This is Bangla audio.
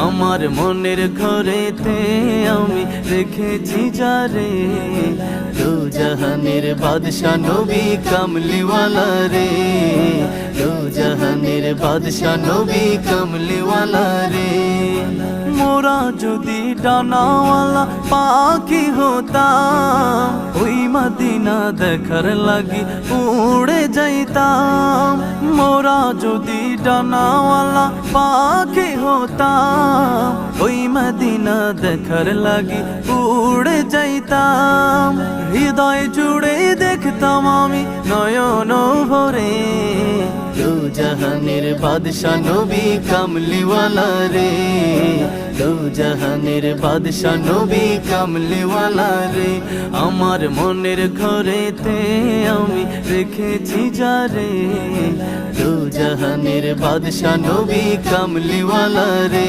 আমার মনের ঘরেতে আমি রেখেছি যারে, দু জাহানের বাদশা নবী কামলিওয়ালা রে, দু জাহানের বাদশা নবী কামলিওয়ালা রে। মোরা যদি ডানাওয়ালা পাখি হতাম, ওই মদিনা দেখার লাগি উড়ে যাইতাম। মোরা যদি ডানাওয়ালা পাখি হতাম, ওই মদিনা দেখার লাগি উড়ে যাইতাম। হৃদয় জুড়ে দেখতাম আমি নয়ন ভরে, দু জাহানের বাদশা নবী কামলিওয়ালা রে, দু জাহানের বাদশা নবী কামলিওয়ালা রে। আমার মনের ঘরেতে আমি রেখেছি যারে, দু জাহানের বাদশা নবী কামলিওয়ালা রে।